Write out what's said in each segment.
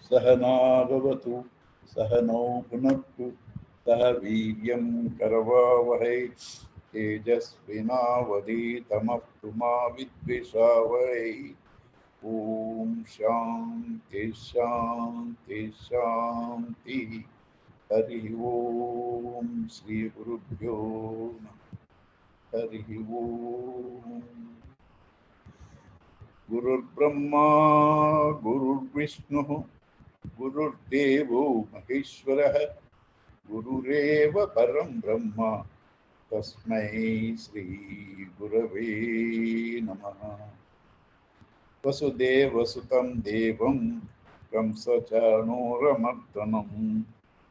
सहना भवतु सहनौ भुनक्तु सह वीर्यं करवावहै तेजस्विनावधीतमस्तु मा विद्विषावहै। ॐ शान्ति शान्ति शान्ति। हरि ओम श्री गुरुभ्यो नमः। हरि ओम। गुरुर्ब्रह्मा गुरुर्विष्णुः गुरुर्देवो महेश्वरः गुरुरेव परं ब्रह्म तस्मै श्री गुरवे नमः। वसुदेवसुतं देवं कंसचाणूरमर्दनं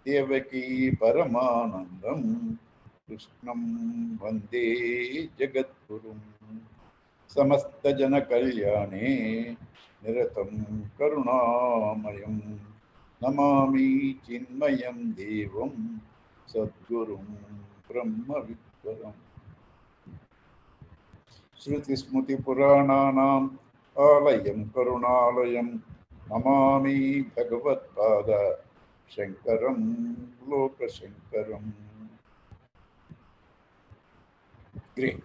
देवकी परमानन्दं कृष्णं वन्दे जगद्गुरुं। समस्तजनकल्याणे निरतं करुणामयं नमामि चिन्मयं देवं सद्गुरुं ब्रह्मविद्वरम्। श्रुतिस्मृतिपुराणानाम् आलयं करुणालयं नमामि भगवत्पाद शङ्करं लोकशङ्करम्। Great.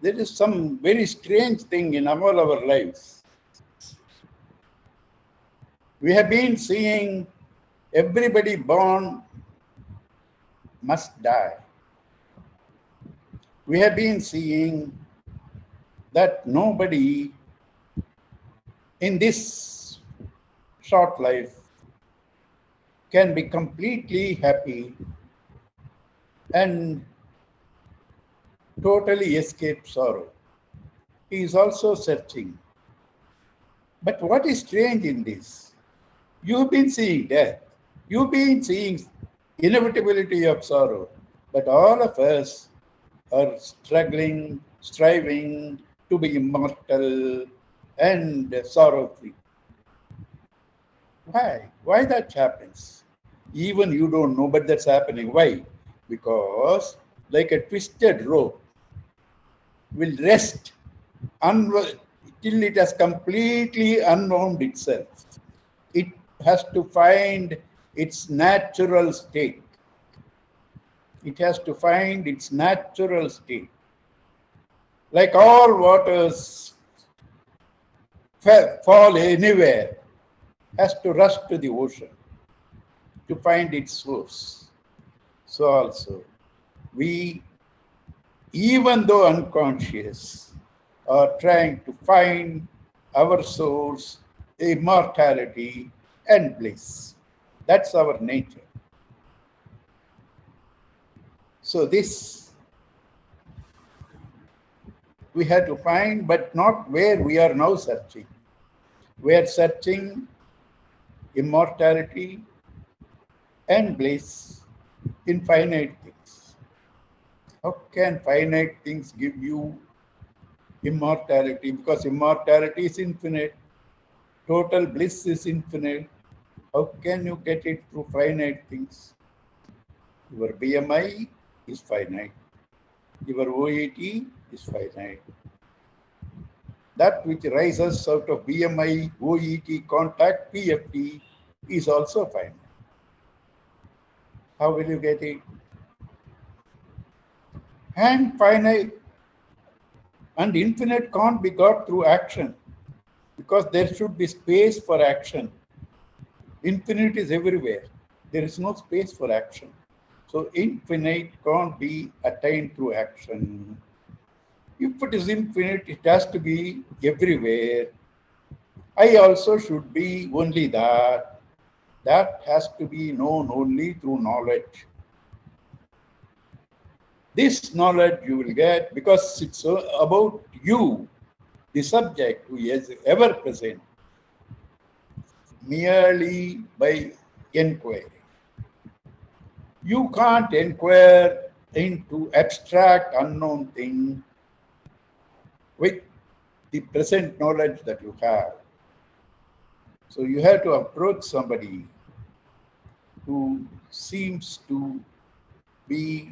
There is some very strange thing in all our lives. We have been seeing everybody born must die. We have been seeing that nobody in this short life can be completely happy and totally escape sorrow. He is also searching. But what is strange in this? You've been seeing death. You've been seeing inevitability of sorrow. But all of us are struggling, striving to be immortal and sorrow-free. Why? Why that happens? Even you don't know, but that's happening. Why? Because like a twisted rope will rest till it has completely unwound itself. It has to find its natural state. It has to find its natural state. Like all waters fall anywhere, has to rush to the ocean to find its source. So also, we, even though unconscious, are trying to find our source, immortality, and bliss. That's our nature. So this we had to find, but not where we are now searching. We are searching immortality and bliss in finite things. How can finite things give you immortality? Because immortality is infinite. Total bliss is infinite. How can you get it through finite things? Your BMI is finite. Your OET is finite. That which rises out of BMI, OET, contact, PFT is also finite. How will you get it? And finite and infinite can't be got through action, because there should be space for action. Infinite is everywhere. There is no space for action. So infinite can't be attained through action. If it is infinite, it has to be everywhere. I also should be only that. That has to be known only through knowledge. This knowledge you will get because it's about you, the subject who is ever present. merely by inquiry. You can't inquire into abstract unknown thing with the present knowledge that you have. So you have to approach somebody who seems to be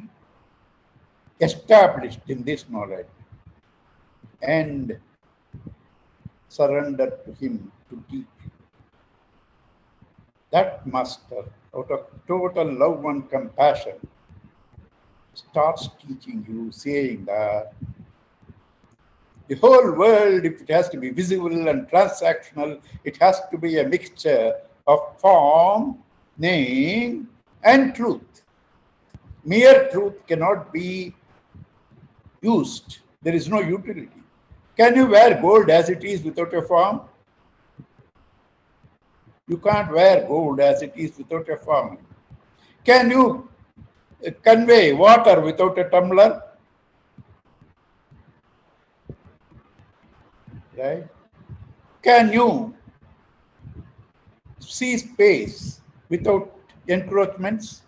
established in this knowledge and surrender to him to teach. That master, out of total love and compassion, starts teaching you, saying that the whole world, if it has to be visible and transactional, it has to be a mixture of form, name, and truth. Mere truth cannot be used. There is no utility. Can you wear gold as it is without a form? You can't wear gold as it is without a form. Can you convey water without a tumbler? Right? Can you see space without encroachments,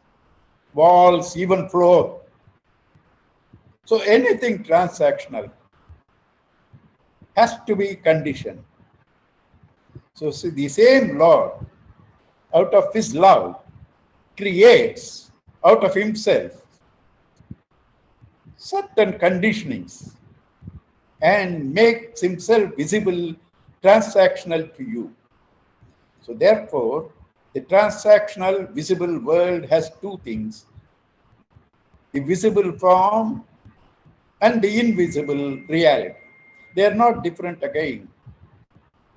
walls, even floor? So anything transactional has to be conditioned. So see, the same Lord, out of his love, creates out of himself certain conditionings and makes himself visible, transactional to you. So therefore, the transactional visible world has two things: the visible form and the invisible reality. They are not different again.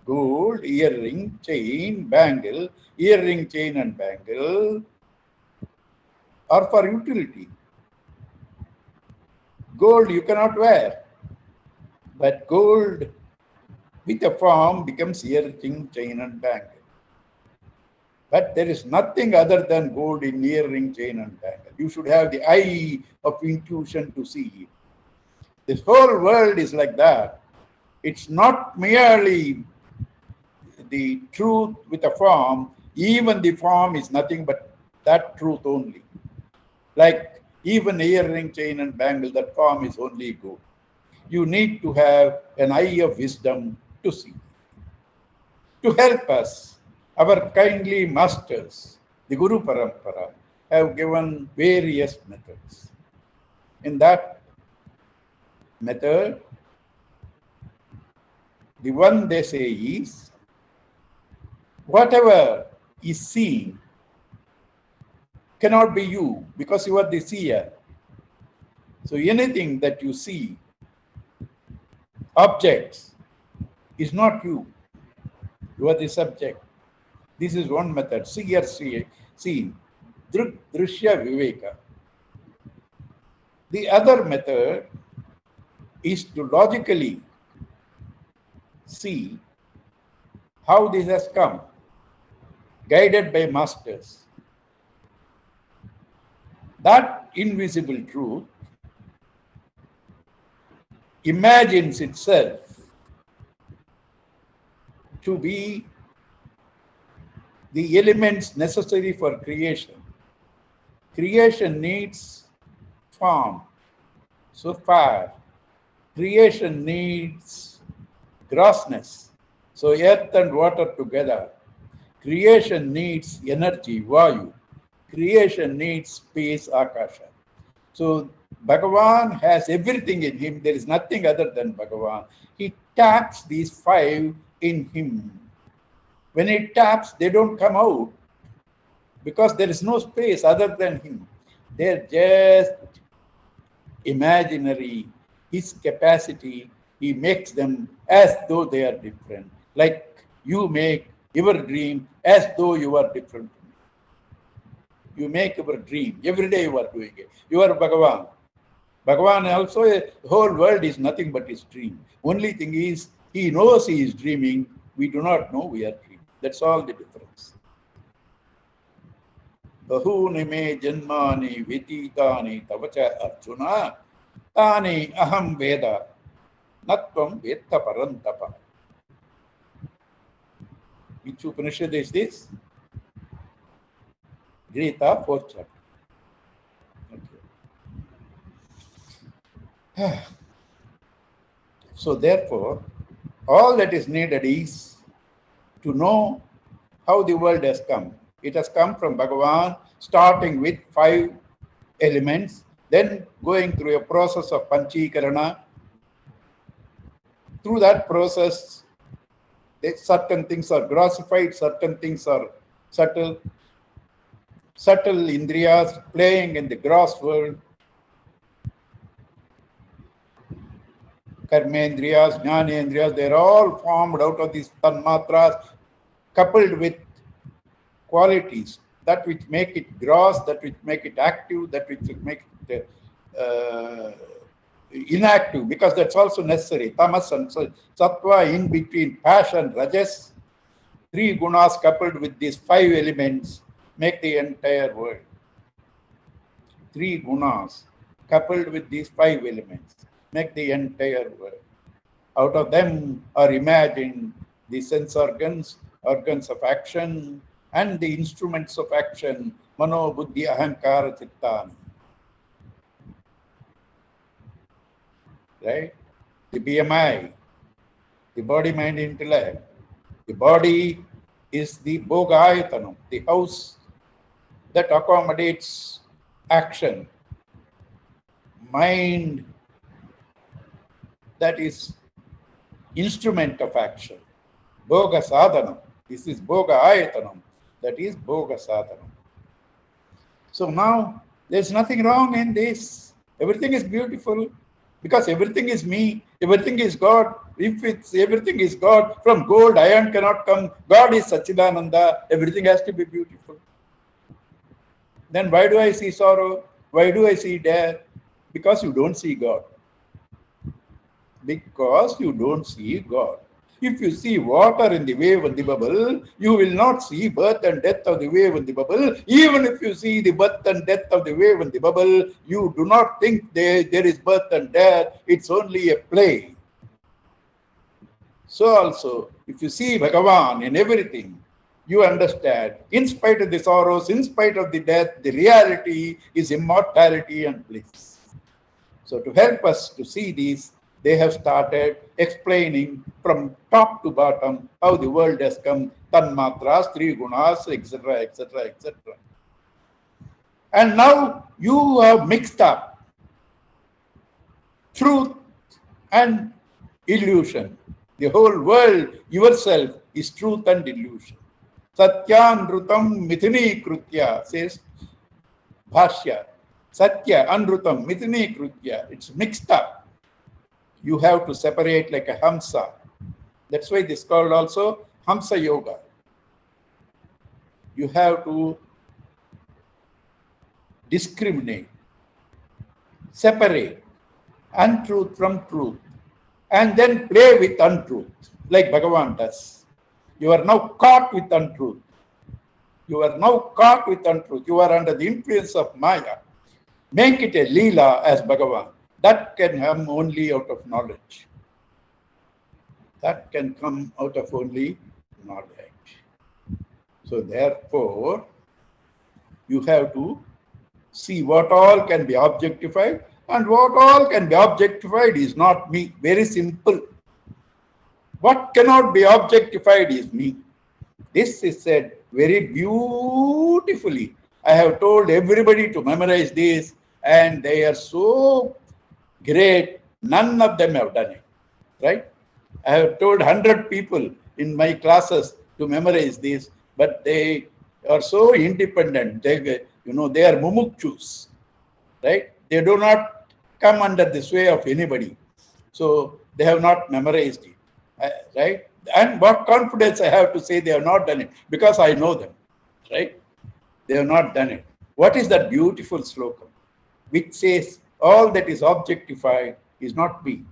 Gold, earring, chain, bangle, earring, chain and bangle are for utility. Gold you cannot wear, but gold with a form becomes earring, chain and bangle. But there is nothing other than gold in earring, chain and bangle. You should have the eye of intuition to see it. This whole world is like that. It's not merely the truth with a form. Even the form is nothing but that truth only. Like even earring, chain and bangle, that form is only gold. You need to have an eye of wisdom to see. To help us, our kindly masters, the Guru Parampara, have given various methods. In that method, the one they say is, whatever is seen cannot be you because you are the seer. So anything that you see, objects, is not you. You are the subject. This is one method, seer, seen, drishya viveka. The other method is to logically see how this has come, guided by masters. That invisible truth imagines itself to be the elements necessary for creation. Creation needs form, so fire. Creation needs grossness, so earth and water together. Creation needs energy, vayu. Creation needs space, akasha. So Bhagavan has everything in him. There is nothing other than Bhagavan. He taps these five in him. When he taps, they don't come out because there is no space other than him. They're just imaginary. His capacity, he makes them as though they are different. Like you make your dream as though you are different. You make your dream. Every day you are doing it. You are Bhagavan. Bhagavan also, the whole world is nothing but his dream. Only thing is, he knows he is dreaming. We do not know we are dreaming. That's all the difference. Bahuni me janmani vititani tavacha arjuna tani aham veda natvam vetta parantapa. Which Upanishad is this? Gita, 4th chapter. Okay. So therefore, all that is needed is to know how the world has come. It has come from Bhagavan, starting with 5 elements, then going through a process of Panchikarana. Through that process, certain things are grossified, certain things are subtle. Subtle indriyas playing in the gross world. Karmendriyas, Jnanendriyas, they're all formed out of these tanmatras, coupled with qualities, that which make it gross, that which make it active, that which make it inactive, because that's also necessary. Tamas and sattva in between, passion, rajas, 3 gunas coupled with these 5 elements make the entire world. 3 gunas coupled with these 5 elements make the entire world. Out of them are imagined the sense organs, organs of action, and the instruments of action, mano, buddhi, ahankara, chitta. Right? The BMI, the body, mind, intellect. The body is the bhogayatanam, the house that accommodates action. Mind, that is instrument of action. Bhoga sadhanam. This is bhoga ayatanam. That is bhoga sadhanam. So now there's nothing wrong in this. Everything is beautiful because everything is me. Everything is God. If it's everything is God, from gold iron cannot come. God is Satchidananda. Everything has to be beautiful. Then why do I see sorrow? Why do I see death? Because you don't see God. Because you don't see God. If you see water in the wave and the bubble, you will not see birth and death of the wave and the bubble. Even if you see the birth and death of the wave and the bubble, you do not think there is birth and death. It's only a play. So also, if you see Bhagavan in everything, you understand, in spite of the sorrows, in spite of the death, the reality is immortality and bliss. So to help us to see these, they have started explaining from top to bottom how the world has come, tanmatras, 3 gunas, etc., etc., etc. And now you have mixed up truth and illusion. The whole world, yourself, is truth and illusion. Satya Nrutam Mithini Krutya, says Bhashya. Satya Anrutam Mithini Krutya. It's mixed up. You have to separate like a Hamsa. That's why this is called also Hamsa Yoga. You have to discriminate, separate untruth from truth, and then play with untruth, like Bhagavan does. You are now caught with untruth. You are now caught with untruth. You are under the influence of Maya. Make it a Leela as Bhagavan. That can come only out of knowledge. That can come out of only knowledge. So therefore, you have to see what all can be objectified, and what all can be objectified is not me. Very simple. What cannot be objectified is me. This is said very beautifully. I have told everybody to memorize this, and they are so great. None of them have done it. Right? I have told 100 people in my classes to memorize this, but they are so independent. They are mumukchus. Right? They do not come under the sway of anybody. So they have not memorized it. Right? And what confidence I have to say they have not done it, because I know them. Right? They have not done it. What is that beautiful sloka which says all that is objectified is not me?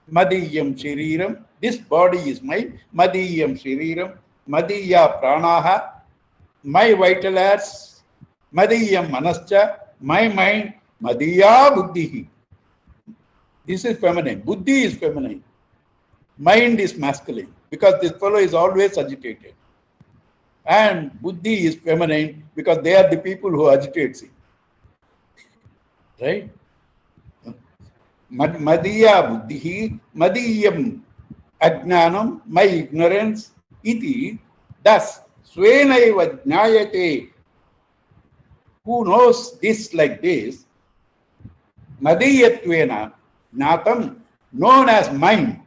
Madiyam shiriram, this body is mine. Madiyam shiriram, madiya pranaha, my vital airs. Madiyam manascha, my mind. Madiya buddhihi. This is feminine. Buddhi is feminine. Mind is masculine, because this fellow is always agitated. And buddhi is feminine because they are the people who agitate it. Right? Madiya buddhi, madiyam ajnanam, my ignorance, iti. Thus, svenaiva jnayate, who knows this like this, madiyatvena jnatam, known as mind.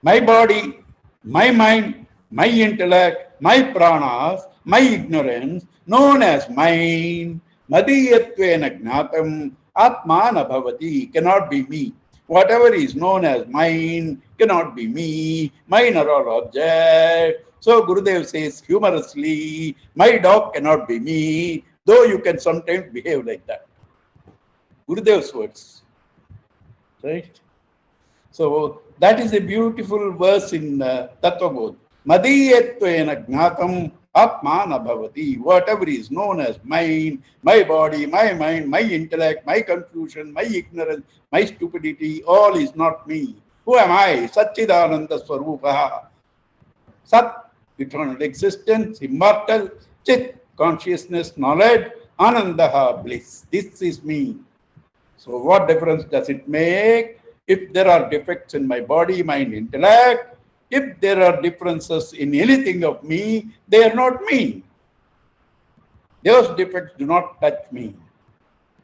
My body, my mind, my intellect, my pranas, my ignorance, known as mind, madiyatvena jnatam, atmana bhavati, cannot be me. Whatever is known as mind cannot be me. Mine are all objects. So Gurudev says humorously, my dog cannot be me, though you can sometimes behave like that. Gurudev's words. Right? So that is a beautiful verse in Tattva-bodh. Madiyatvena jnatam atmana bhavati. Whatever is known as mine, my body, my mind, my intellect, my confusion, my ignorance, my stupidity, all is not me. Who am I? Satchidananda Swarupaha. Sat, eternal existence, immortal, Chit, consciousness, knowledge, Anandaha, bliss. This is me. So what difference does it make? If there are defects in my body, mind, intellect, if there are differences in anything of me, they are not me. Those defects do not touch me.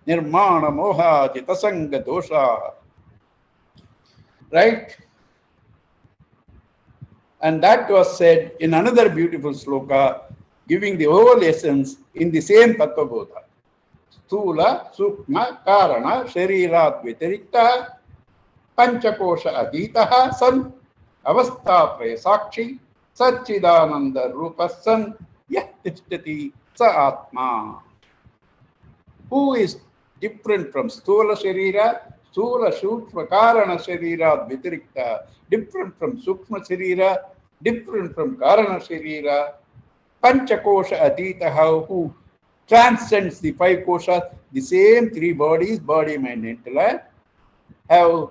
Nirmana moha chitasanga dosha. Right? And that was said in another beautiful sloka, giving the whole essence in the same Tattva-bodha. Stula, Sukma, Karana, Sharirat Vitarikta, Panchakosha Aditaha San, Avasthatraya Sakshi, Satchidananda Rupasan, Yatishtati Sa Atma. Who is different from Stula Sharira, Stula Shukma Karana Sharirat Vitarikta, different from Sukma Sharira, different from Karana Sharira, Panchakosha Aditaha, who transcends the five koshas, the same three bodies, body, mind, intellect, have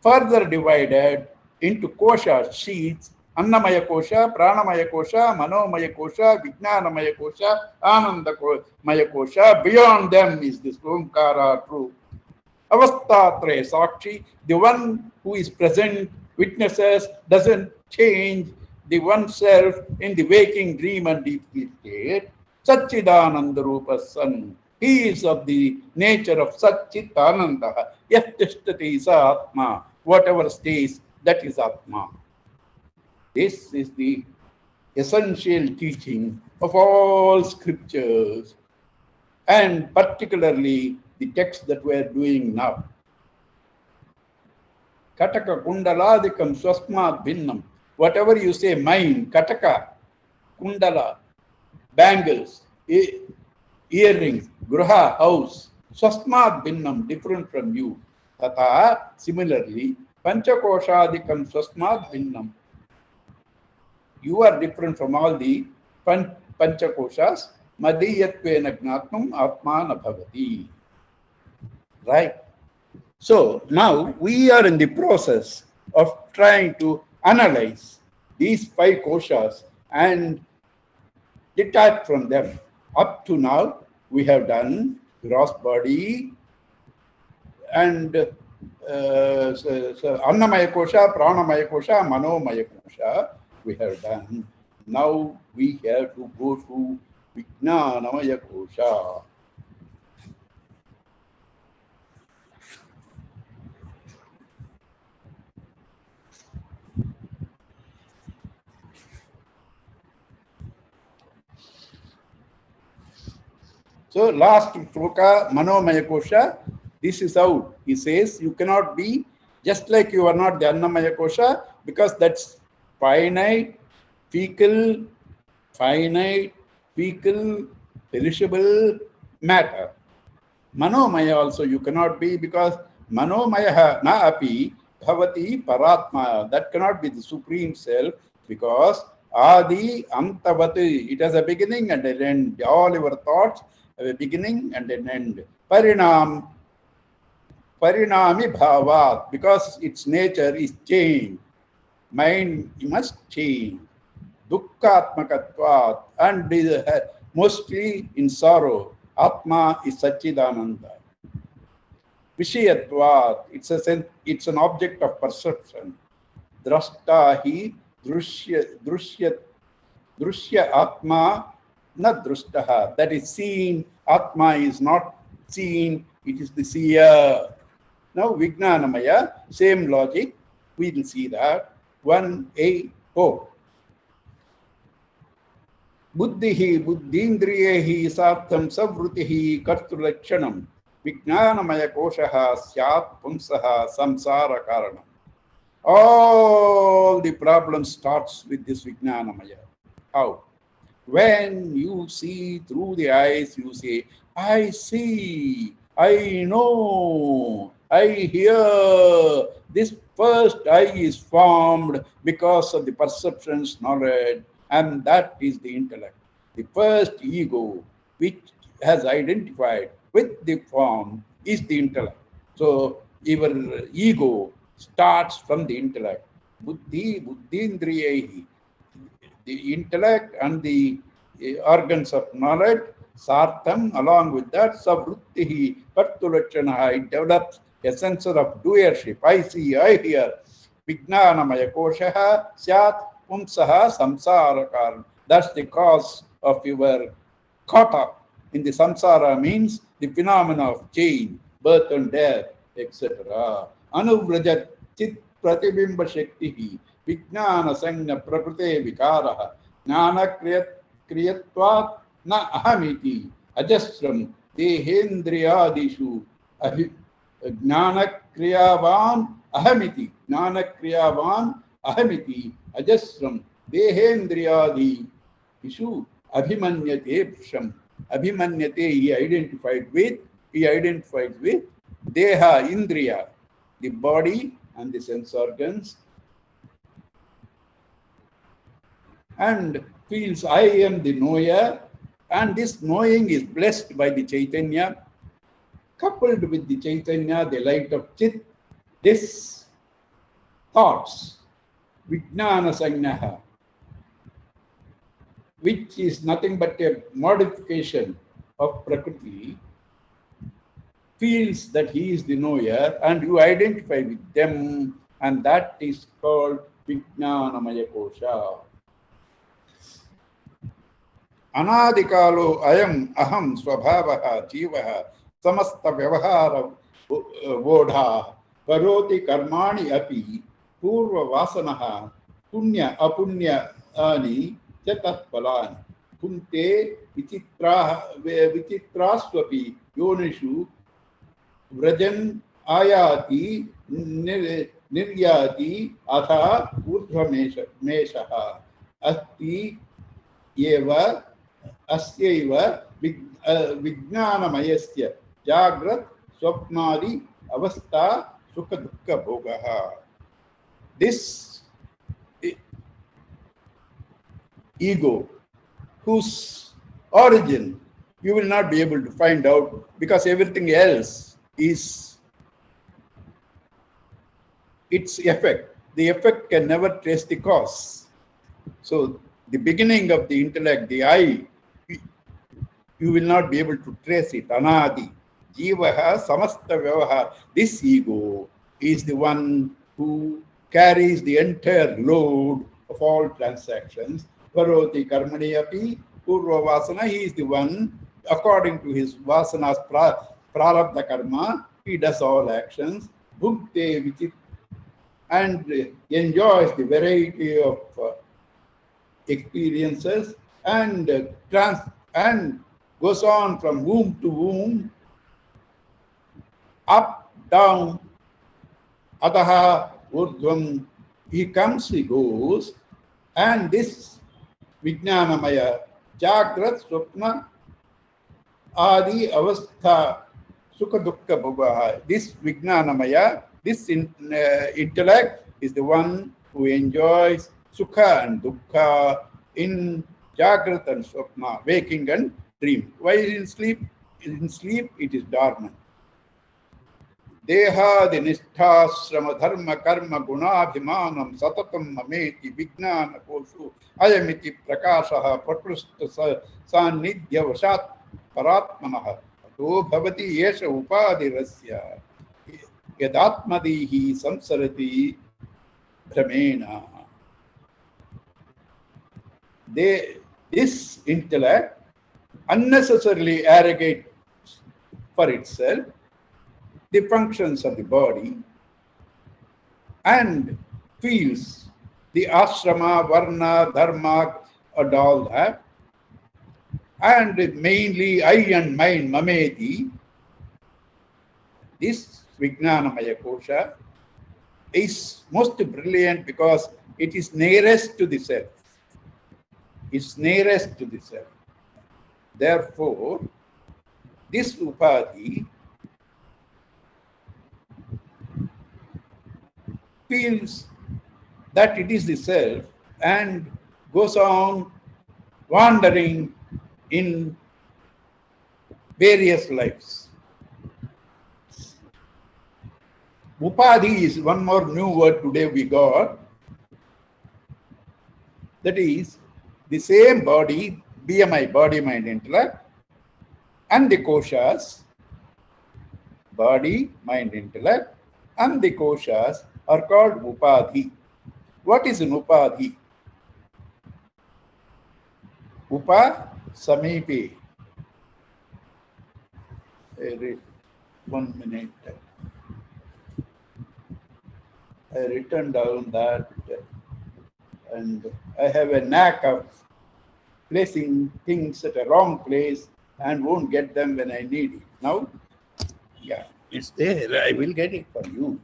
further divided into kosha sheets, Annamaya kosha, Pranamaya kosha, Manomaya kosha, Vijnanamaya kosha, Anandamaya kosha. Beyond them is this Omkara truth. Avasthatraya Sakshi, the one who is present, witnesses, doesn't change the oneself in the waking dream and deep sleep state. Satchidananda Rupa San. He is of the nature of Satchitananda. Yatishtati sa Atma. Whatever stays, that is Atma. This is the essential teaching of all scriptures, and particularly the text that we are doing now. Kataka kundaladikam swasmat bhinnam. Whatever you say, mind, kataka, kundala, bangles, earrings, gruha, house, swasmat bhinnam, different from you. Tata, similarly, panchakoshadikam swasmat bhinnam. You are different from all the panchakoshas. Madiyatvena jnatmam atmana bhavati. Right? So now we are in the process of trying to analyze these five koshas and detach from them. Up to now, we have done gross body and Annamaya kosha, Pranamaya kosha, Manomaya kosha. We have done. Now we have to go to Vijnanamaya kosha. So last sloka, Manomaya kosha, this is out. He says you cannot be just like you are not the Annamaya kosha, because that's finite, fecal, perishable matter. Manomaya also you cannot be, because Manomaya na api bhavati paratma. That cannot be the supreme self, because Adi Antavati. It has a beginning and an end. All your thoughts have a beginning and an end. Parinami bhavat, because its nature is change. Mind must change. dukkhatmakatvat, and is mostly in sorrow. Atma is Satchidananda. Vishayatvat, it's an object of perception. Drashta hi drushya atma na drushtaha. That is seen. Atma is not seen, it is the seer. Now Vijnanamaya, same logic, we will see that. 1A, oh. Buddhihi buddhindriyehi sartham savrutihi kartulakshanam Vijnanamaya koshaha syat pumsaha samsara karanam. All the problem starts with this Vijnanamaya. How? When you see through the eyes, you say, I see, I know, I hear. This first eye is formed because of the perceptions, knowledge, and that is the intellect. The first ego, which has identified with the form, is the intellect. So, your ego starts from the intellect. Buddhindriyehi. The intellect and the organs of knowledge, sartham, along with that, savruttihi, kartulakshanaha, it develops a sense of doership. I see, I hear. Vijnanamaya koshaha, syat, pumsaha, samsara karan. That's the cause of your caught up in the samsara, means the phenomena of change, birth and death, etc. Anuvrajat chit pratibimba shaktihi. Vijnana sangha prakrute vikaraha jnana kriyatvat na ahamiti ajasram dehendriyadishu jnana kriyavan ahamiti ajasram dehendriyadishu abhimanyate bhrisham. Abhimanyate, he identified with deha, indriya, the body and the sense organs, and feels I am the knower, and this knowing is blessed by the Chaitanya, coupled with the Chaitanya, the light of Chit. This thoughts, Vijnana Sanyaha, which is nothing but a modification of Prakriti, feels that he is the knower, and you identify with them, and that is called Vijnanamaya Kosha. Anadikalo ayam aham swabhavaha jivaha samasta vyavahara vodha karoti karmani api purva vasanaha punya apunya ani chatat palani punte vichitrasvapi yonishu vrajan ayati niryati atha urdhvameshaha asti eva asyaiva vijnanamayasya jagrat swapnadi avastha sukha dukkha bhogaha. This ego, whose origin you will not be able to find out, because everything else is its effect. The effect can never trace the cause. So the beginning of the intellect, the I, you will not be able to trace it. Anadi. Jivaha samasta vyavahar. This ego is the one who carries the entire load of all transactions. Paroti karmani api purva vasana. He is the one, according to his vasanas prarabdha karma, he does all actions. Bhukte vichit, and enjoys the variety of experiences, and goes on from womb to womb, up, down, ataha, urdhvam. He comes, he goes, and this Vijnanamaya, Jagrat, Swapna, Adi, Avastha, Sukha Dukkha Bhogaha. This Vijnanamaya, this intellect is the one who enjoys Sukha and Dukkha in Jagrat and Swapna, waking and dream. While in sleep it is dormant. Dehadi nisthasrama dharma karma gunabhimanam satatam mameti vijnana koshu ayamiti prakashaha prakrista sannidhya vasat paratmanaha ato bhavati yesha upadirasya yadatmadihi samsarati brahmena. This intellect unnecessarily arrogates for itself the functions of the body and feels the ashrama, varna, dharma, and all that. And mainly I and mine, mameti, this Vijnanamaya Kosha is most brilliant because it is nearest to the self. It's nearest to the self. Therefore, this upadhi feels that it is the self and goes on wandering in various lives. Upadhi is one more new word today we got. That is the same body, BMI, body, mind, intellect, and the koshas, body, mind, intellect, and the koshas are called upadhi. What is an upadhi? Upa samipi. 1 minute. I written down that, and I have a knack of placing things at a wrong place and won't get them when I need it. Now, yeah, it's there. I will get it for you.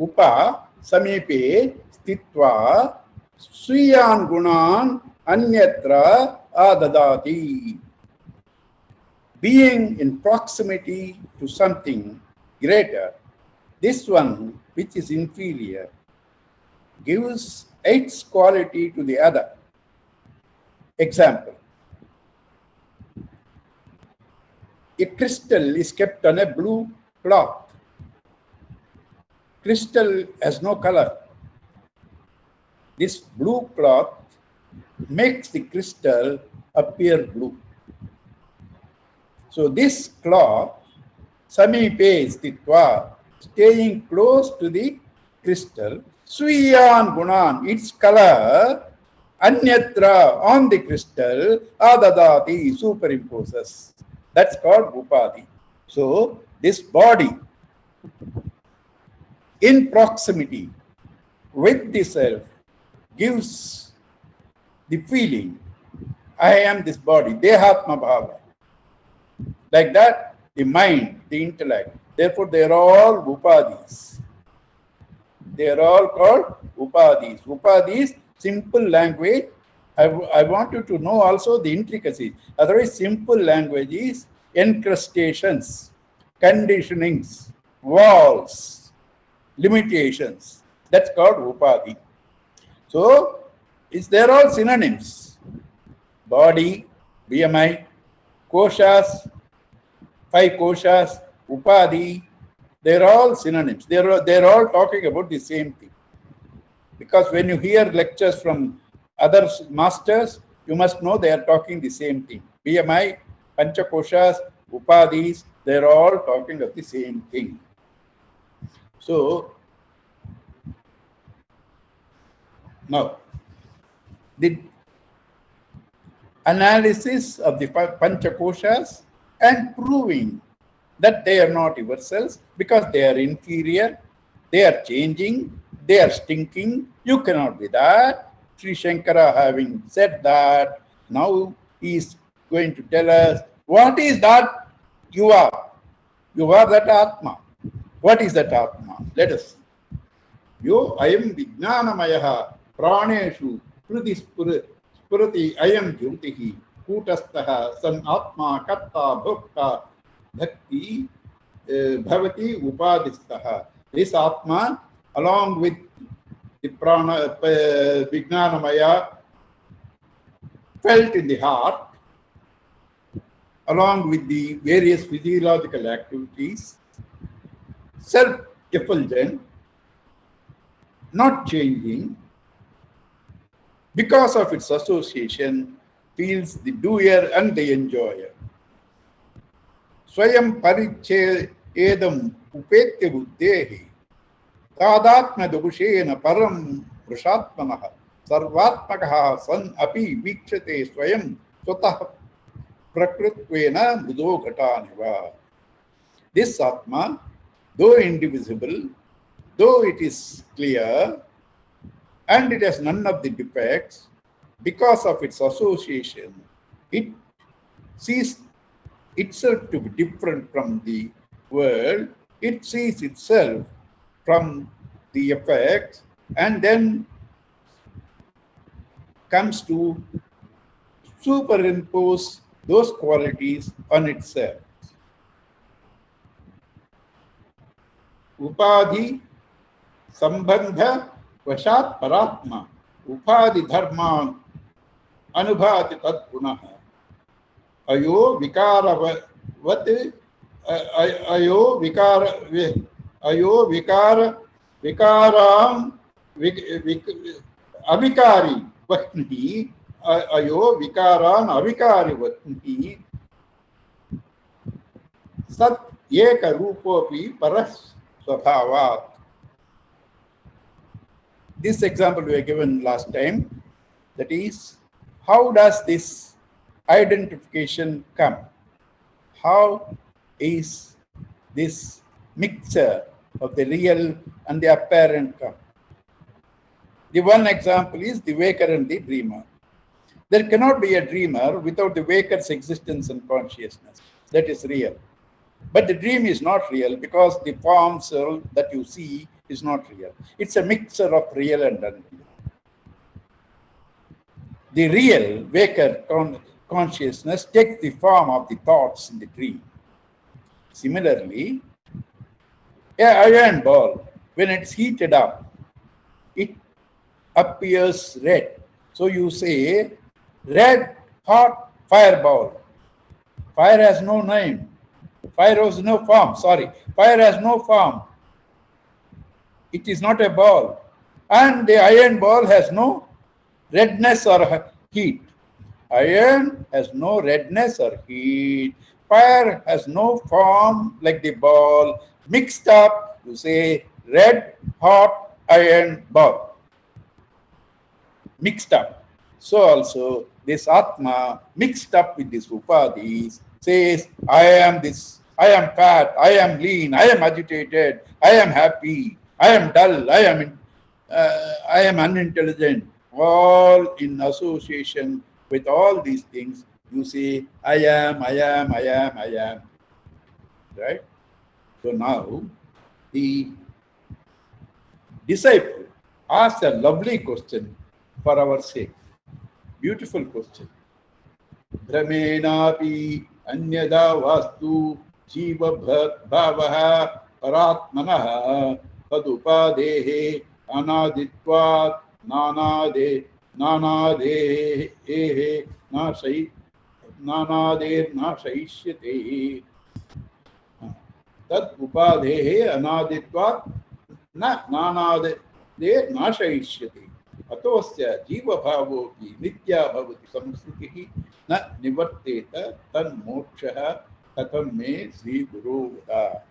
Upa samipe stitva swiyan gunan anyatra adadati. Being in proximity to something greater, this one which is inferior gives its quality to the other. Example: a crystal is kept on a blue cloth. Crystal has no color. This blue cloth makes the crystal appear blue. So this cloth, samipe stitva, staying close to the crystal, swiyan gunan, its color, anyatra, on the crystal, adadati, superimposes. That's called upadhi. So this body, in proximity with the self, gives the feeling, I am this body, dehatma bhava. Like that, the mind, the intellect. Therefore, they are all upadhis. They are all called upadhis. Upadhis, simple language. I want you to know also the intricacies. Otherwise, simple language is encrustations, conditionings, walls, limitations. That's called upadhi. So, they're all synonyms. Body, BMI, koshas, 5 koshas, upadhi, they're all synonyms. They're all talking about the same thing. Because when you hear lectures from other masters, you must know they are talking the same thing. BMI, panchakoshas, upadhis, they're all talking of the same thing. So, now, the analysis of the panchakoshas and proving that they are not yourselves because they are inferior, they are changing, they are stinking. You cannot be that. Sri Shankara, having said that, now he is going to tell us what is that you are. You are that Atma. What is that Atma? Let us see. Yo ayam vijnanamaya praneshu priti spurati ayam jyotihi kutastaha san atma katta bhakta bhakti bhavati upadistaha. This Atma, along with the prana vijnanamaya felt in the heart, along with the various physiological activities, self-effulgent, not changing, because of its association, feels the doer and the enjoyer. Swayam parichedam upetya buddhehi tadatma dogushena param vrushatmanaha sarvatmakaha san api vikshate swayam swatah prakritvena buddho ghataniva. This Atma, though indivisible, though it is clear, and it has none of the defects, because of its association, it sees itself to be different from the world, it sees itself from the effects, and then comes to superimpose those qualities on itself. Upadhi sambandha vashat paratma upadhi dharma anubhati tad punaha ayo vikara vat ayo vikara vikaram avikari vatni ayo vikaran avikari vatni sat eka rupopi paras swabhavat. This example we were given last time. That is, how does this identification come? How is this mixture of the real and the apparent come? The one example is the waker and the dreamer. There cannot be a dreamer without the waker's existence and consciousness. That is real. But the dream is not real because the form cell that you see is not real. It's a mixture of real and unreal. The real waker consciousness takes the form of the thoughts in the dream. Similarly, an iron ball, when it's heated up, it appears red. So you say, red hot fireball. Fire has no name. Fire has no form. Fire has no form. It is not a ball. And the iron ball has no redness or heat. Iron has no redness or heat. Fire has no form like the ball. Mixed up, you say red hot iron ball. Mixed up. So also this Atma mixed up with these upadhis says, I am this, I am fat, I am lean, I am agitated, I am happy, I am dull, I am unintelligent. All in association with all these things, you say, I am. Right? So now, the disciple asks a lovely question for our sake. Beautiful question. Brahmenapi anyada vastu jiva bhavaha paratmanaha padupadehe anaditvat nanade nashaishyate tad upadehe anaditvat na nanade nashaishyate atosya jiva bhavopi nitya bhavati samskritihi na nivarteta tan mokshaha katham me Sri Guru vada.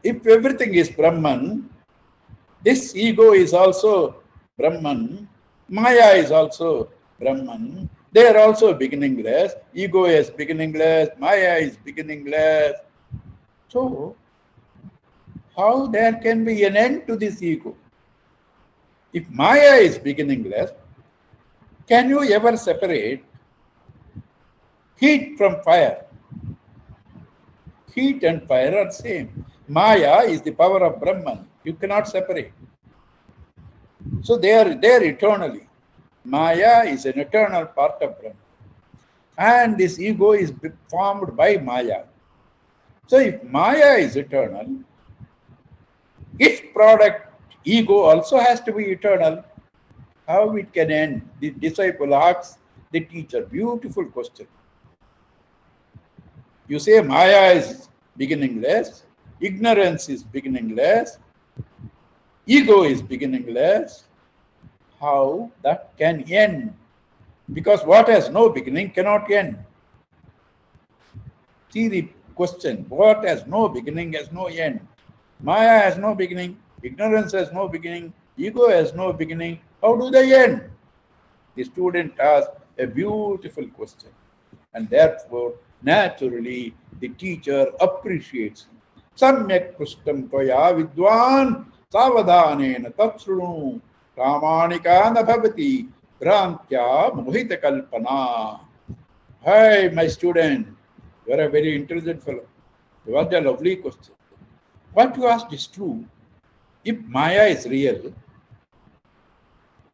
If everything is Brahman, this ego is also Brahman, Maya is also Brahman, they are also beginningless, ego is beginningless, Maya is beginningless. So, how there can be an end to this ego? If Maya is beginningless, can you ever separate heat from fire? Heat and fire are same. Maya is the power of Brahman. You cannot separate. So they are there eternally. Maya is an eternal part of Brahman. And this ego is formed by Maya. So if Maya is eternal, its product ego also has to be eternal. How it can end? The disciple asks the teacher, beautiful question. You say Maya is beginningless, ignorance is beginningless, ego is beginningless. How that can end? Because what has no beginning cannot end. See the question, what has no beginning has no end. Maya has no beginning, ignorance has no beginning, ego has no beginning. How do they end? The student asks a beautiful question, and therefore, naturally, the teacher appreciates him. Samyak prishtam tvaya vidwan savadhanena tatsrunu pramanika na bhavati brantya mohita kalpana. Hi, my student, you are a very intelligent fellow. What a lovely question. What you asked is true. If Maya is real,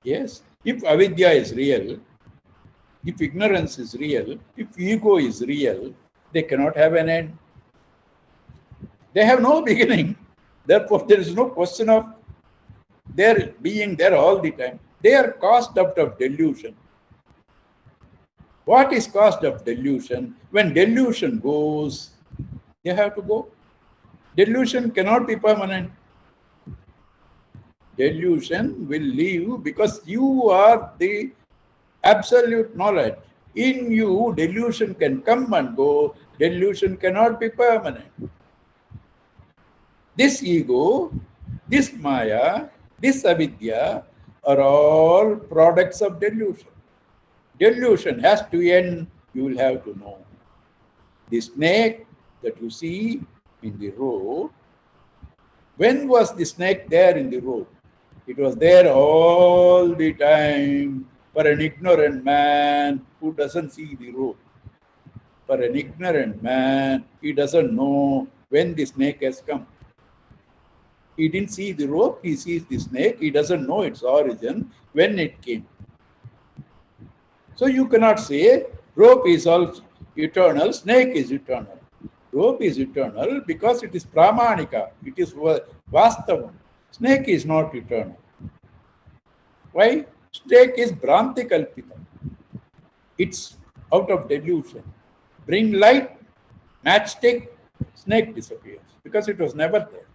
yes, if avidya is real, if ignorance is real, if ego is real, they cannot have an end. They have no beginning. Therefore, there is no question of their being there all the time. They are caused out of delusion. What is caused of delusion? When delusion goes, they have to go. Delusion cannot be permanent. Delusion will leave because you are the absolute knowledge. In you, delusion can come and go. Delusion cannot be permanent. This ego, this Maya, this avidya are all products of delusion. Delusion has to end, you will have to know. The snake that you see in the road, when was the snake there in the road? It was there all the time for an ignorant man who doesn't see the road. For an ignorant man, he doesn't know when the snake has come. He didn't see the rope, he sees the snake, he doesn't know its origin, when it came. So you cannot say rope is also eternal, snake is eternal. Rope is eternal because it is pramanika, it is vastavam. Snake is not eternal. Why? Snake is bhranti kalpita. It's out of delusion. Bring light, matchstick, snake disappears because it was never there.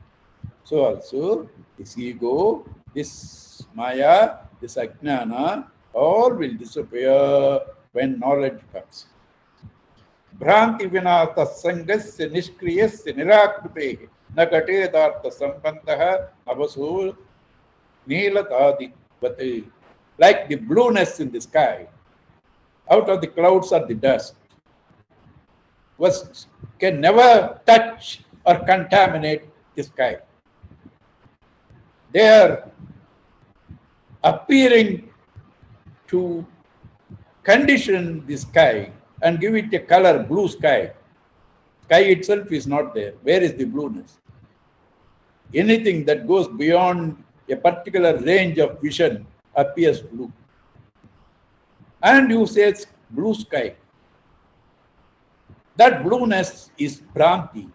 So also this ego, this maya, this ajnana, all will disappear when knowledge comes. Bhranti vinata sangasya nishkriyasya nirakritehe na gatedartha sambandha avasu nilatadivate. Like the blueness in the sky, out of the clouds or the dust, can never touch or contaminate the sky. They are appearing to condition the sky and give it a color, blue sky. Sky itself is not there. Where is the blueness? Anything that goes beyond a particular range of vision appears blue. And you say blue sky. That blueness is bhranti.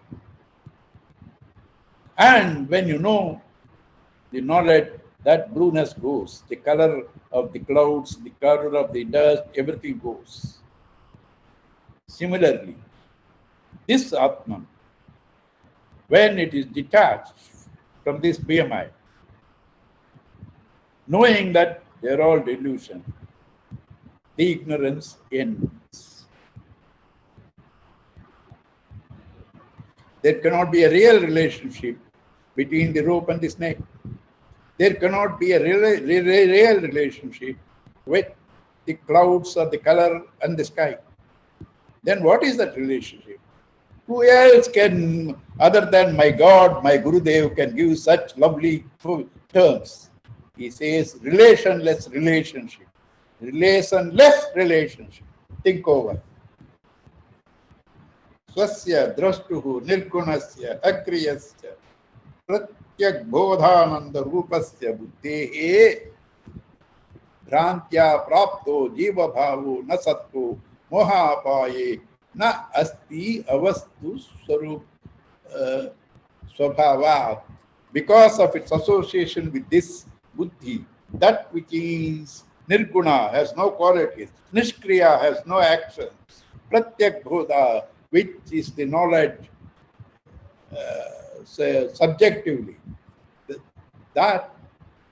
And when you know the knowledge, that blueness goes. The color of the clouds, the color of the dust, everything goes. Similarly, this Atman, when it is detached from this BMI, knowing that they are all delusion, the ignorance ends. There cannot be a real relationship between the rope and the snake. There cannot be a real relationship with the clouds or the color and the sky. Then what is that relationship? Who else can, other than my God, my Gurudev, can give such lovely terms? He says relationless relationship. Relationless relationship. Think over. स्वस्य द्रष्टुः निर्गुणस्य अक्रियस्य प्रत्यक् बोधानंद रूपस्य बुद्धेः भ्रांत्या प्राप्तो जीव भावो न सत्तो मोहापाये न अस्ति अवस्तु स्वरूप स्वभावात्. Because of its association with this buddhi, that which is nirguna has no qualities, nishkriya has no actions, pratyak bodha, which is the knowledge subjectively, that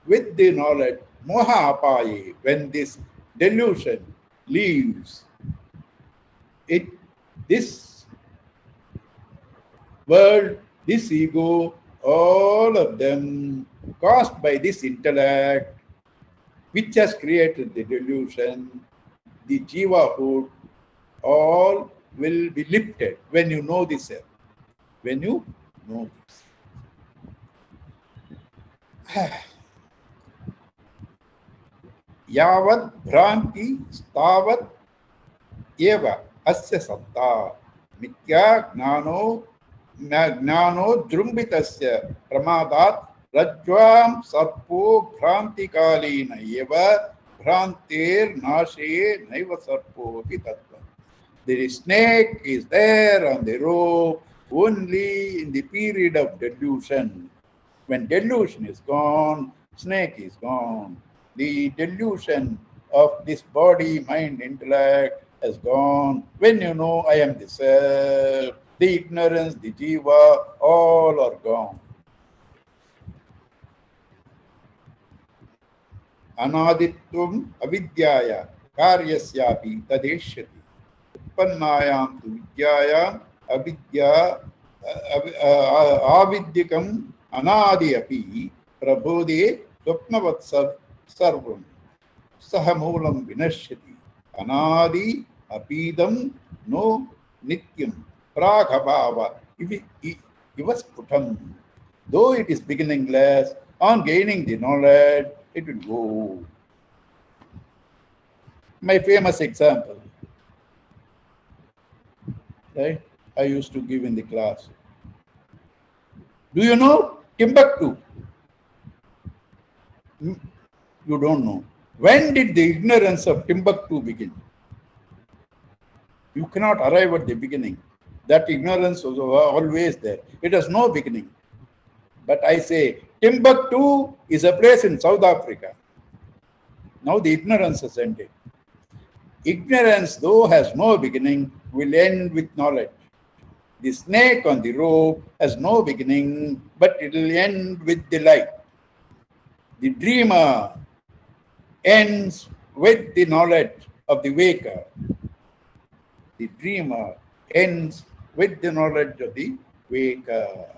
with the knowledge, moha apaye, when this delusion leaves, this world, this ego, all of them caused by this intellect, which has created the delusion, the jivahood, all will be lifted when you know this. When you know this. Yavat bhranti stavat eva asya satta mitya ज्ञानो द्रुम्बितस्य प्रमादात् रज्ज्वां सर्पो भ्रांतिकालीन एव भ्रांतेर्नाशे नैव सर्पो हि तत्त्वम्. The snake is there on the rope only in the period of delusion. When delusion is gone, snake is gone. The delusion of this body, mind, intellect has gone. When you know I am the self, the ignorance, the jiva, all are gone. Anaditvam avidyaya karyasyapi tadeshyati. Uppannayam tu vidyayam avidya avidyakam anadi api prabodhe swapnavat sarvam sahamulam vinashyati. Anadi apidam no nityam praghabhava ivasputam. Though it is beginningless, on gaining the knowledge, it will go. My famous example, right? I used to give in the class. Do you know Timbuktu? You don't know. When did the ignorance of Timbuktu begin? You cannot arrive at the beginning. That ignorance was always there. It has no beginning. But I say, Timbuktu is a place in South Africa. Now the ignorance has ended. Ignorance, though has no beginning, will end with knowledge. The snake on the rope has no beginning, but it will end with the light. The dreamer ends with the knowledge of the waker. The dreamer ends with the knowledge of the waker.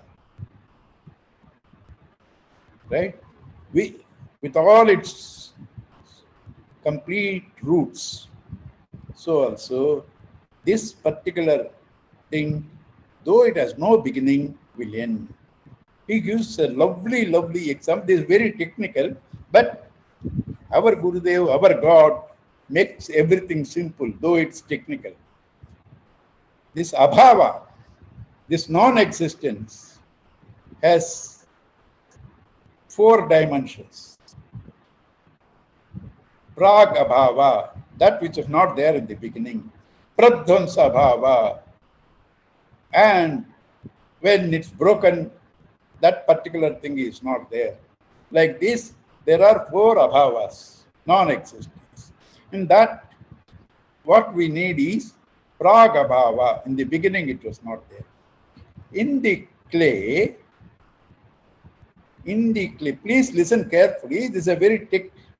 Right? With all its complete roots. So also, this particular thing, though it has no beginning, will end. He gives a lovely, lovely example. This is very technical, but our Gurudev, our God, makes everything simple, though it's technical. This abhava, this non-existence, has 4 dimensions. Prag abhava, that which is not there in the beginning. Pradhvansa bhava, and when it's broken, that particular thing is not there. Like this, there are 4 abhavas, non-existence. In that, what we need is prag abhava. In the beginning, it was not there. In the clay, please listen carefully. This is a very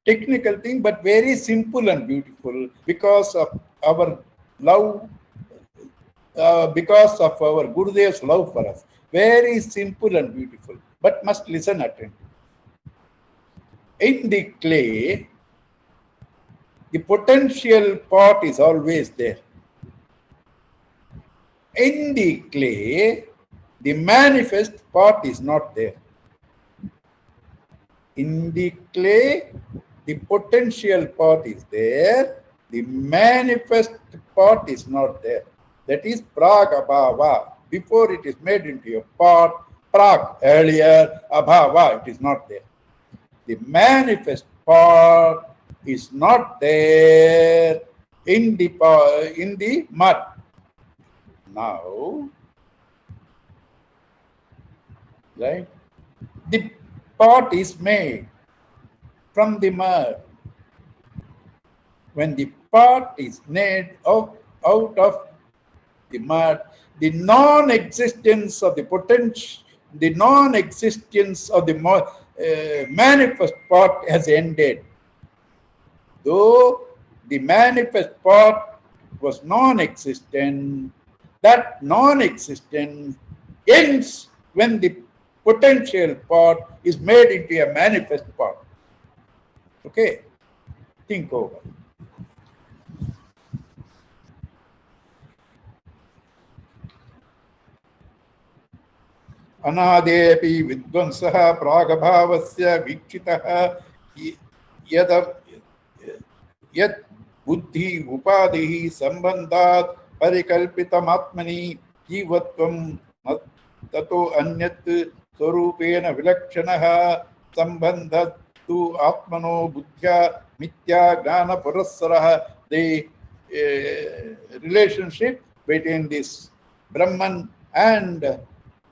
technical thing, but very simple and beautiful because of our love, because of our Gurudev's love for us. Very simple and beautiful, but must listen attentively. In the clay, the potential part is always there. In the clay, the manifest part is not there. In the clay, the potential part is there, the manifest part is not there. That is prag-abhava. Before it is made into a pot, prag, earlier, abhava, it is not there. The manifest part is not there in the mud. Now, right? The pot is made from the mud. When the pot is made out of the mud, the non-existence of the potential, the non-existence of the manifest part has ended. Though the manifest part was non-existent, that non-existence ends when the potential part is made into a manifest part. Okay, think over. अनादेपि विद्वंसः प्रागभावस्य वीक्षितः यत् बुद्धि उपाधिः संबन्धात् परिकल्पितमात्मनि जीवत्वं ततो अन्यत् स्वरूपेण विलक्षणः संबन्धस्तु आत्मनो बुद्ध्या मिथ्या ज्ञान पुरस्सरः. The relationship between this Brahman and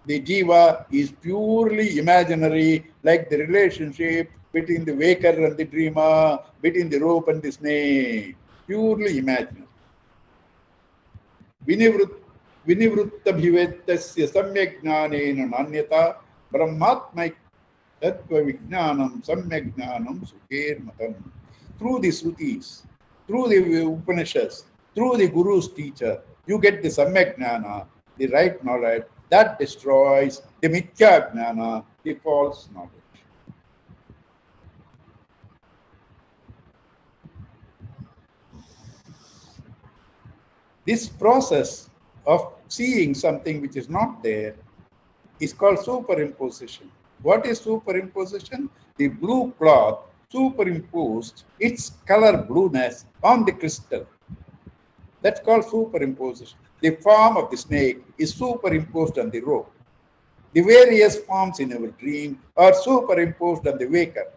the jiva is purely imaginary, like the relationship between the waker and the dreamer, between the rope and the snake. Purely imaginary. Vinivrittabhivettasya samyak jnanena nanyata brahmatmaik tattva vijnanam samyak jnanam sukher matam. Through the Srutis, through the Upanishads, through the Guru's teacher, you get the samyak jnana, the right knowledge. That destroys the mithya jnana, the false knowledge. This process of seeing something which is not there is called superimposition. What is superimposition? The blue cloth superimposed its color blueness on the crystal. That's called superimposition. The form of the snake is superimposed on the rope. The various forms in our dream are superimposed on the waker.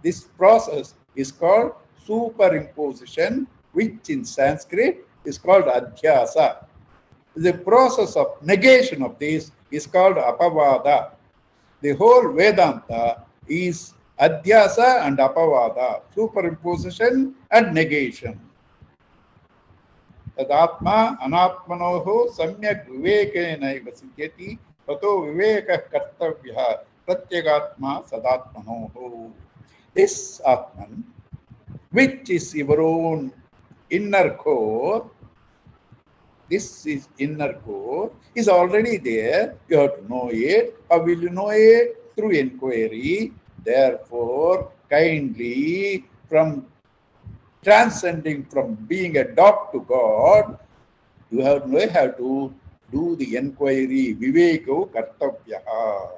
This process is called superimposition, which in Sanskrit is called adhyasa. The process of negation of this is called apavada. The whole Vedanta is adhyasa and apavada, superimposition and negation. Tadatma anatmanoho samyak vivekenaiva siddhyati tato vivekah kartavyah pratyagatma sadatmanoho. This Atman, which is your own inner core, this is inner core, is already there. You have to know it. How will you know it? Through inquiry. Therefore, kindly, from transcending from being a dog to God, you have to do the inquiry. Viveko kartavyaha.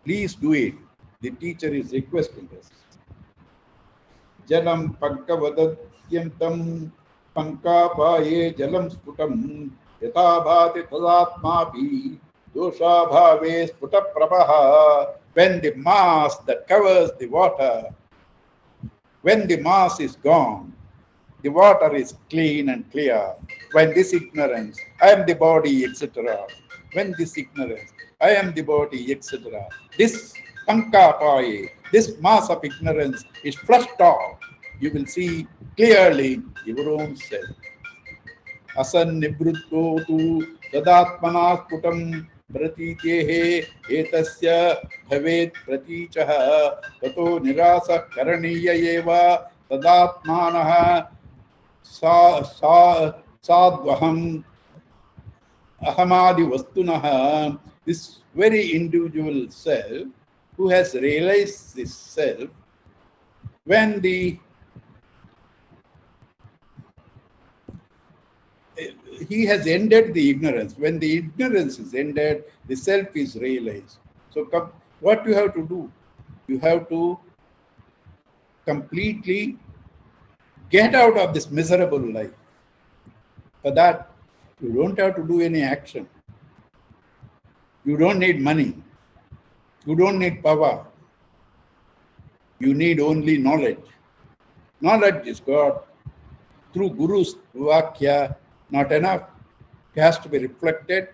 Please do it. The teacher is requesting us. Jalam pankavadadyantam pankapaye jalam sputam yatabhati tadatmapi dosha bhave sputa prabaha. When the mass that covers the water, when the mass is gone, the water is clean and clear. When this ignorance, I am the body, etc. When this ignorance, I am the body, etc. This pankapaye, this mass of ignorance is flushed off. You will see clearly your own self. Asan nibrutto tu tadatmana sputam pratitehe etasya bhavet pratichaha tato nirasa karaniya eva tadatmanaha sadvaham ahamadi vastunaha. This very individual self who has realized this self, when he has ended the ignorance. When the ignorance is ended, the self is realized. So what you have to do? You have to completely get out of this miserable life. For that, you don't have to do any action. You don't need money. You don't need power. You need only knowledge. Knowledge is God. Through Guru's Vakya, not enough. It has to be reflected.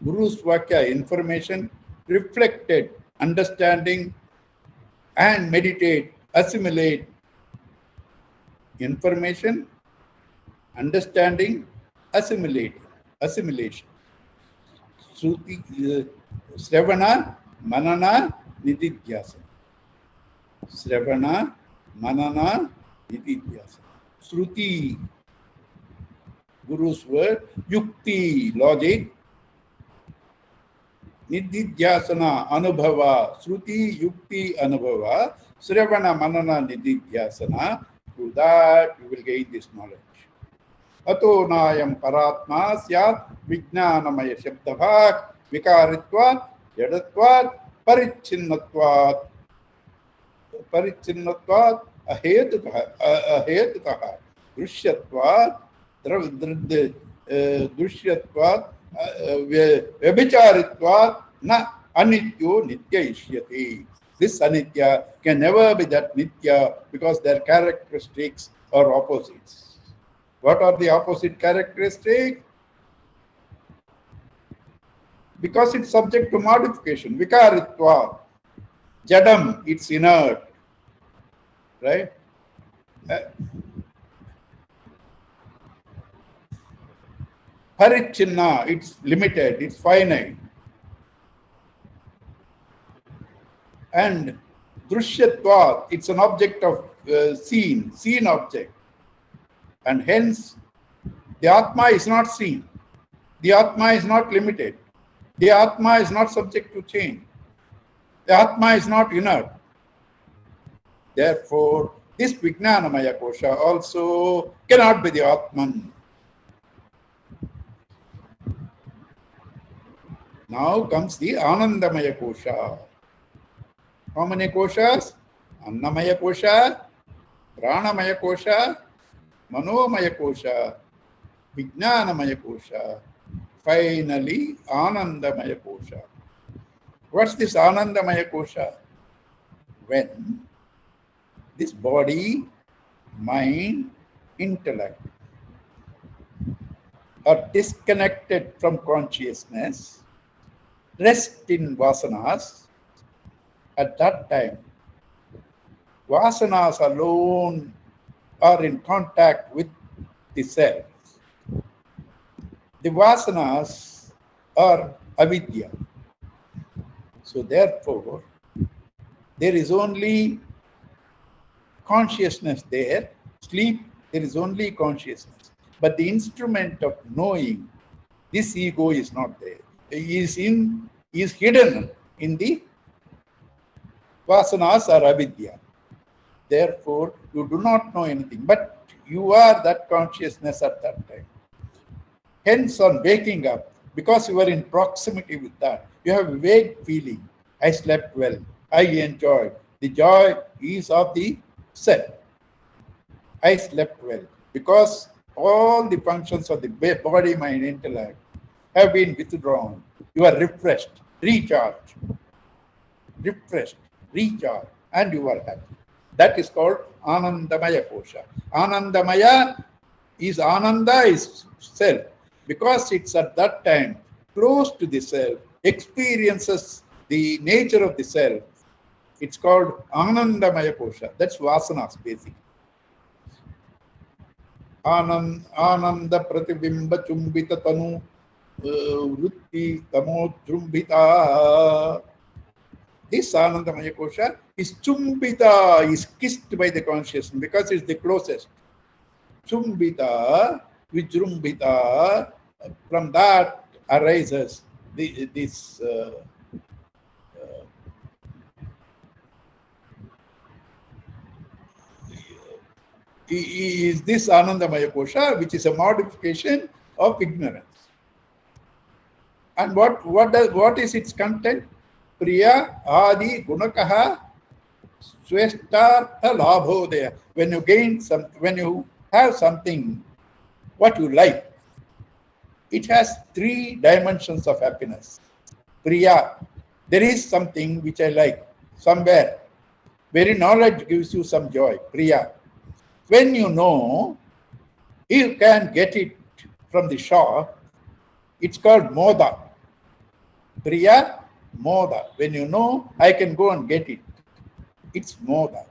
Guru's Vakya, information, reflected, understanding, and meditate, assimilate. Information, understanding, assimilation. Shruti, Sravana, Manana, Nididhyasana. Sravana, Manana, Nididhyasana. Shruti, Guru's word. Yukti, logic. Nididhyasana, Anubhava. Shruti, Yukti, Anubhava. Sravana, Manana, Nididhyasana. Through that, you will gain this knowledge. Ato nayam paratma syat vijnanamaya shabdabhak vikaritvat jadatvat parichinnatvat ahetataha drishyatvat drishyatvat vyabicharitvat na anityo nitya ishyati. This anitya can never be that nitya because their characteristics are opposites. What are the opposite characteristics? Because it's subject to modification. Vikaritva. Jadam, it's inert. Right? Parichinna, it's limited, it's finite. And Drushyatva, it's an object of seen object. And hence, the Atma is not seen. The Atma is not limited. The Atma is not subject to change. The Atma is not inert. Therefore, this Vijnanamaya Kosha also cannot be the Atman. Now comes the Anandamaya Kosha. How many koshas? Annamaya Kosha, Pranamaya Kosha, Manomaya Kosha, Vijnanamaya Kosha, finally Anandamaya Kosha. What's this Anandamaya Kosha? When this body, mind, intellect are disconnected from consciousness, rest in vasanas, at that time, vasanas alone are in contact with the self. The vasanas are avidya. So therefore, there is only consciousness there. Sleep, there is only consciousness. But the instrument of knowing, this ego is not there. Is hidden in the vasanas or avidya. Therefore, you do not know anything, but you are that consciousness at that time. Hence, on waking up, because you are in proximity with that, you have a vague feeling. I slept well. I enjoyed. The joy is of the self. I slept well. Because all the functions of the body, mind, intellect have been withdrawn. You are refreshed, recharged, and you are happy. That is called Anandamaya Kosha. Anandamaya is Ananda is self. Because it's at that time close to the self, experiences the nature of the self. It's called Anandamaya Kosha. That's vasanas basically. Ananda pratibimba chumbita tanu vritti tamo drumbita. This Anandamaya Kosha is chumbita, is kissed by the consciousness because it's the closest. Chumbita, vijrumbita, from that arises this is this Anandamaya Kosha, which is a modification of ignorance. And what is its content? Priya Adi Gunakaha Swestartha Labhodaya. When you gain when you have something what you like, It has three dimensions of happiness. Priya, there is something which I like somewhere. Very knowledge gives you some joy. Priya. When you know you can get it from the shop, it's called moda. Priya, moda. When you know I can go and get it, it's moda.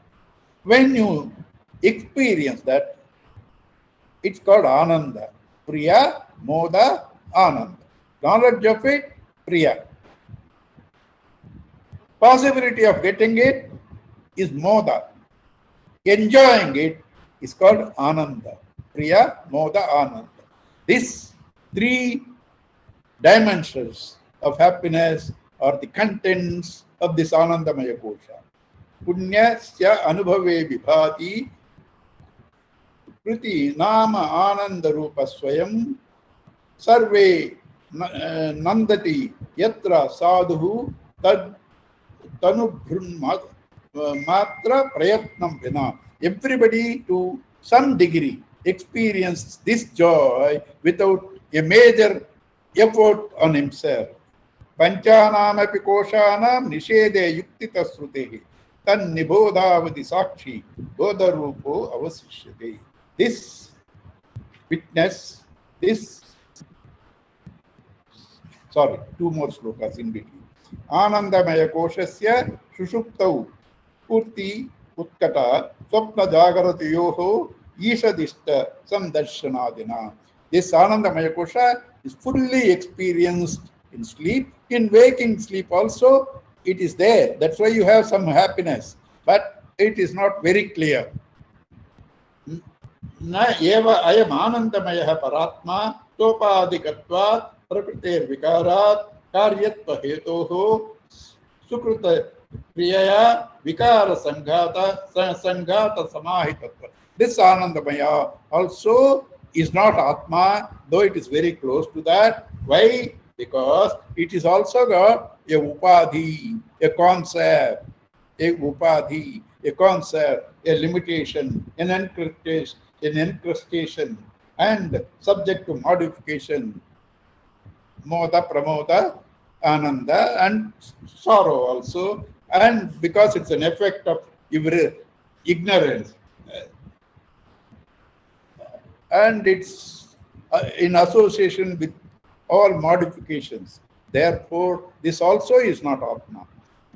When you experience that, it's called ananda. Priya, moda, ananda. Knowledge of it, priya. Possibility of getting it is moda. Enjoying it is called ananda. Priya, moda, ananda. These three dimensions of happiness are the contents of this Anandamaya Kosha. Punyasya anubhave vibhati kriti nama ananda rupa swayam sarve nandati yatra sadhu tad tanubhrun matra prayatnam vina. Everybody to some degree experience this joy without a major effort on himself. Panchanamapi koshanam nishede yuktita srutehi tan nibodhavati sakshi bodharupo avasishyate. This witness, two more slokas in between. Anandamaya koshasya shushuptau purti utkata swapna jagaratayoho ishadishta samdarshanadina. This Anandamaya kosha is fully experienced in sleep. In waking sleep also, it is there. That's why you have some happiness. But it is not very clear. Na eva ayam anandamaya paratma topadikatva prakriter vikarat karyatva hetoho sukruta priyaya vikara sanghata samahitatva. This Anandamaya also is not Atma, though it is very close to that. Why? Because it is also got a upadhi, a concept, a upadhi, a concept, a limitation, an encrustation, and subject to modification, moda, pramoda, ananda, and sorrow also. And because it's an effect of ignorance, and it's in association with all modifications. Therefore, this also is not Atma.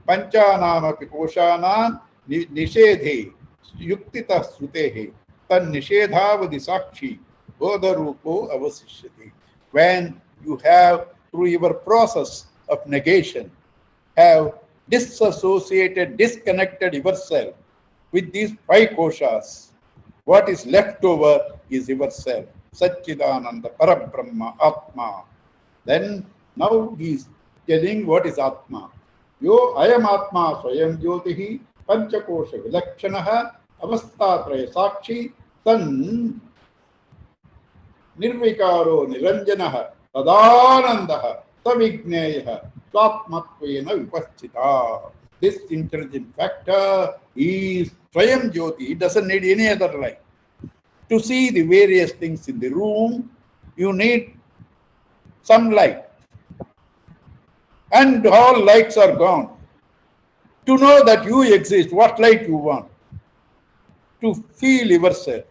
Panchanamapi koshanam nishedhe yuktita srutehe tan nishedhavadi sakshi bodharupo avasishyati. When you have, through your process of negation, have disassociated, disconnected yourself with these five koshas, what is left over is yourself. Satchidananda Parabrahma Atma. Then now he is telling what is Atma. Yo ayam Atma Swayam Jyotihi Panchakosha Vilakshanaha Avastatraya Sakshi Tan Nirvikaro Niranjanaha Tadanandaha Savigneyaha Swatmatvena Vipachita. This intelligent factor is Swayam Jyoti. It doesn't need any other light. To see the various things in the room, you need some light. And all lights are gone. To know that you exist, what light you want? To feel yourself.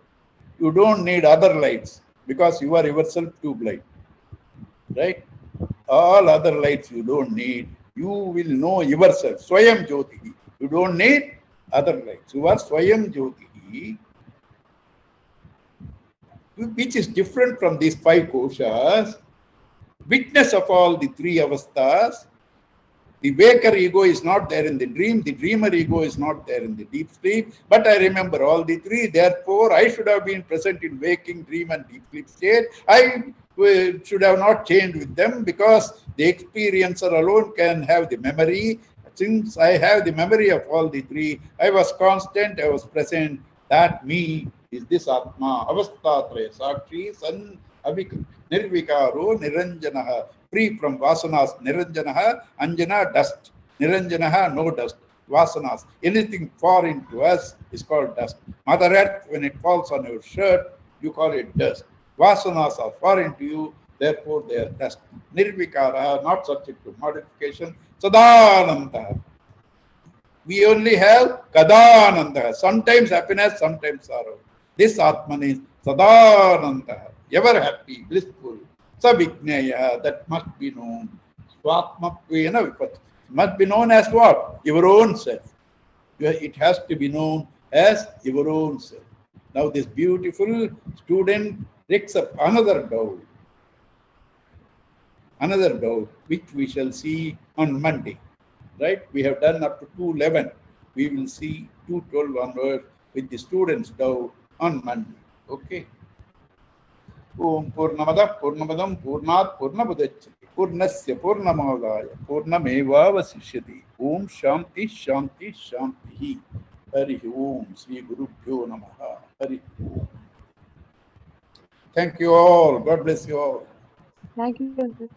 You don't need other lights because you are yourself tube light. Right? All other lights you don't need. You will know yourself. Swayam Jyoti. You don't need other lights. You are Swayam Jyoti, which is different from these five koshas, witness of all the three avasthas. The waker ego is not there in the dream, the dreamer ego is not there in the deep sleep, but I remember all the three, therefore I should have been present in waking, dream and deep sleep state. I should have not changed with them because the experiencer alone can have the memory. Since I have the memory of all the three, I was constant, I was present. That me is this Atma, Avastatraya Sakshi, San Nirvikaro, Niranjanaha, free from Vasanas, Niranjanaha, Anjana, dust, Niranjanaha, no dust, Vasanas. Anything foreign to us is called dust. Mother Earth, when it falls on your shirt, you call it dust. Vasanas are foreign to you, Therefore, they are dust. Nirvikara, not subject to modification. Sadananda. We only have Kadananda. Sometimes happiness, sometimes sorrow. This Atman is Sadananda, ever happy, blissful. Savigneya, that must be known. Swatmatvena Vipat. Must be known as what? Your own self. It has to be known as your own self. Now, this beautiful student takes up another doubt, which we shall see on Monday. Right? We have done up to 211. We will see 212 onwards with the students' doubt on Monday. Okay. Om Purnamada Purnamadam Purnat Purnabudachyati Purnasya Purnamadaya Purnameva Vasishyati Om Shanti Shanti Shanti Hari Om Sri Guru Bhyo Namaha Hari Om. Thank you all. God bless you all. Thank you, Uncle.